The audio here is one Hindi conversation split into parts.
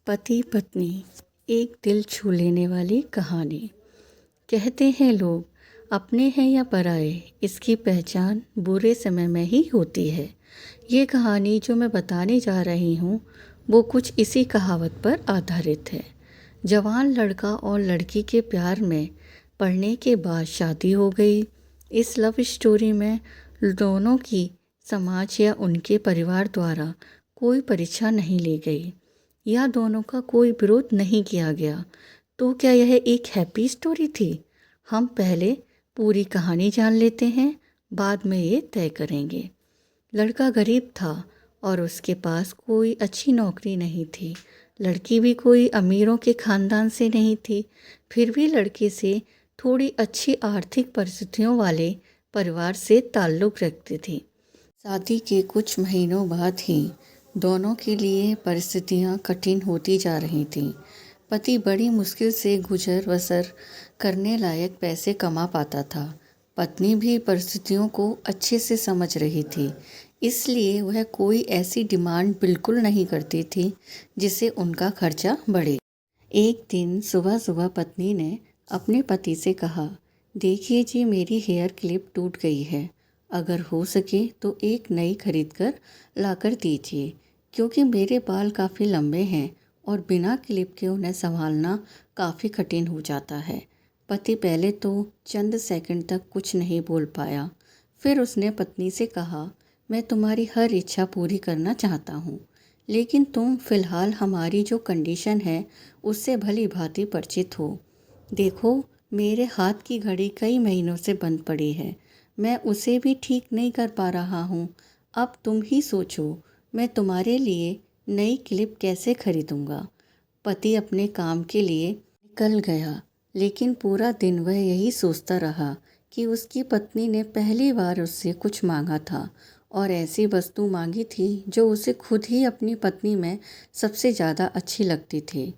पति पत्नी एक दिल छू लेने वाली कहानी। कहते हैं लोग अपने हैं या पराए, इसकी पहचान बुरे समय में ही होती है। ये कहानी जो मैं बताने जा रही हूँ वो कुछ इसी कहावत पर आधारित है। जवान लड़का और लड़की के प्यार में पड़ने के बाद शादी हो गई। इस लव स्टोरी में दोनों की समाज या उनके परिवार द्वारा कोई परीक्षा नहीं ली गई या दोनों का कोई विरोध नहीं किया गया। तो क्या यह एक हैप्पी स्टोरी थी? हम पहले पूरी कहानी जान लेते हैं, बाद में ये तय करेंगे। लड़का गरीब था और उसके पास कोई अच्छी नौकरी नहीं थी। लड़की भी कोई अमीरों के खानदान से नहीं थी, फिर भी लड़के से थोड़ी अच्छी आर्थिक परिस्थितियों वाले परिवार से ताल्लुक़ रखती थी। शादी के कुछ महीनों बाद ही दोनों के लिए परिस्थितियां कठिन होती जा रही थीं। पति बड़ी मुश्किल से गुजर बसर करने लायक पैसे कमा पाता था। पत्नी भी परिस्थितियों को अच्छे से समझ रही थी, इसलिए वह कोई ऐसी डिमांड बिल्कुल नहीं करती थी जिससे उनका खर्चा बढ़े। एक दिन सुबह सुबह पत्नी ने अपने पति से कहा, देखिए जी, मेरी हेयर क्लिप टूट गई है। अगर हो सके तो एक नई खरीद कर लाकर दीजिए, क्योंकि मेरे बाल काफ़ी लंबे हैं और बिना क्लिप के उन्हें संभालना काफ़ी कठिन हो जाता है। पति पहले तो चंद सेकंड तक कुछ नहीं बोल पाया। फिर उसने पत्नी से कहा, मैं तुम्हारी हर इच्छा पूरी करना चाहता हूँ, लेकिन तुम फ़िलहाल हमारी जो कंडीशन है उससे भली भांति परिचित हो। देखो, मेरे हाथ की घड़ी कई महीनों से बंद पड़ी है, मैं उसे भी ठीक नहीं कर पा रहा हूँ। अब तुम ही सोचो, मैं तुम्हारे लिए नई क्लिप कैसे खरीदूँगा। पति अपने काम के लिए निकल गया, लेकिन पूरा दिन वह यही सोचता रहा कि उसकी पत्नी ने पहली बार उससे कुछ मांगा था और ऐसी वस्तु मांगी थी जो उसे खुद ही अपनी पत्नी में सबसे ज़्यादा अच्छी लगती थी,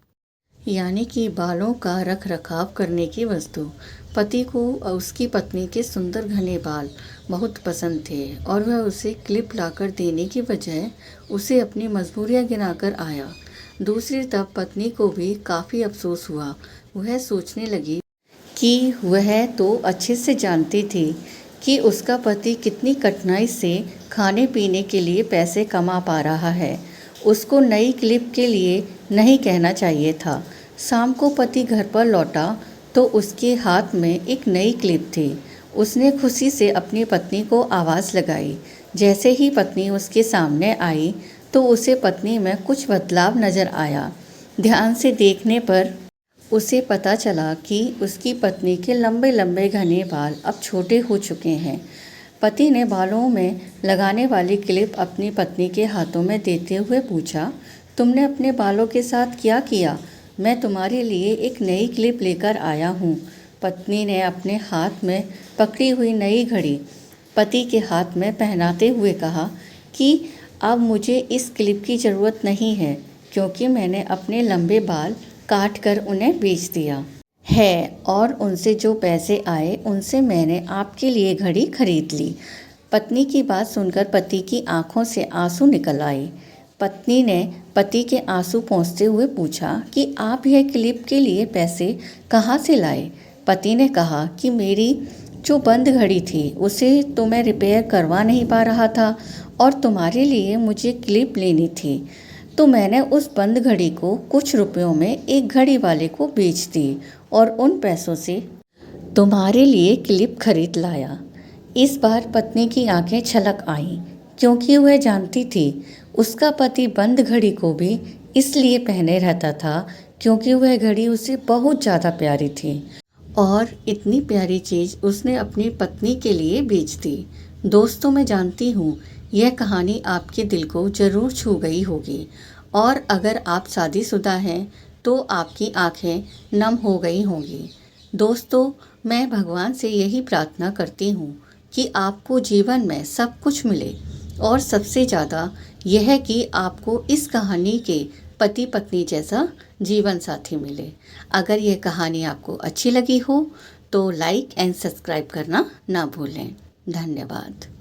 यानी कि बालों का रख रखाव करने की वस्तु। पति को उसकी पत्नी के सुंदर घने बाल बहुत पसंद थे और वह उसे क्लिप लाकर देने की बजाय उसे अपनी मजबूरियां गिनाकर आया। दूसरी तरफ पत्नी को भी काफ़ी अफसोस हुआ। वह सोचने लगी कि वह तो अच्छे से जानती थी कि उसका पति कितनी कठिनाई से खाने पीने के लिए पैसे कमा पा रहा है। उसको नई क्लिप के लिए नहीं कहना चाहिए था। शाम को पति घर पर लौटा तो उसके हाथ में एक नई क्लिप थी। उसने खुशी से अपनी पत्नी को आवाज़ लगाई। जैसे ही पत्नी उसके सामने आई तो उसे पत्नी में कुछ बदलाव नज़र आया। ध्यान से देखने पर उसे पता चला कि उसकी पत्नी के लंबे लंबे घने बाल अब छोटे हो चुके हैं। पति ने बालों में लगाने वाली क्लिप अपनी पत्नी के हाथों में देते हुए पूछा, तुमने अपने बालों के साथ क्या किया? मैं तुम्हारे लिए एक नई क्लिप लेकर आया हूँ। पत्नी ने अपने हाथ में पकड़ी हुई नई घड़ी पति के हाथ में पहनाते हुए कहा कि अब मुझे इस क्लिप की ज़रूरत नहीं है, क्योंकि मैंने अपने लंबे बाल काट कर उन्हें बेच दिया है और उनसे जो पैसे आए उनसे मैंने आपके लिए घड़ी खरीद ली। पत्नी की बात सुनकर पति की आंखों से आंसू निकल आए। पत्नी ने पति के आंसू पोंछते हुए पूछा कि आप यह क्लिप के लिए पैसे कहाँ से लाए? पति ने कहा कि मेरी जो बंद घड़ी थी उसे तो मैं रिपेयर करवा नहीं पा रहा था और तुम्हारे लिए मुझे क्लिप लेनी थी, तो मैंने उस बंद घड़ी को कुछ रुपयों में एक घड़ी वाले को बेच दी और उन पैसों से तुम्हारे लिए क्लिप खरीद लाया। इस बार पत्नी की आंखें छलक आईं, क्योंकि वह जानती थी उसका पति बंद घड़ी को भी इसलिए पहने रहता था क्योंकि वह घड़ी उसे बहुत ज़्यादा प्यारी थी और इतनी प्यारी चीज़ उसने अपनी पत्नी के लिए बेच दी। दोस्तों, मैं जानती हूँ यह कहानी आपके दिल को ज़रूर छू गई होगी और अगर आप शादीशुदा हैं तो आपकी आंखें नम हो गई होंगी। दोस्तों, मैं भगवान से यही प्रार्थना करती हूँ कि आपको जीवन में सब कुछ मिले और सबसे ज़्यादा यह कि आपको इस कहानी के पति पत्नी जैसा जीवन साथी मिले। अगर यह कहानी आपको अच्छी लगी हो तो लाइक एंड सब्सक्राइब करना ना भूलें। धन्यवाद।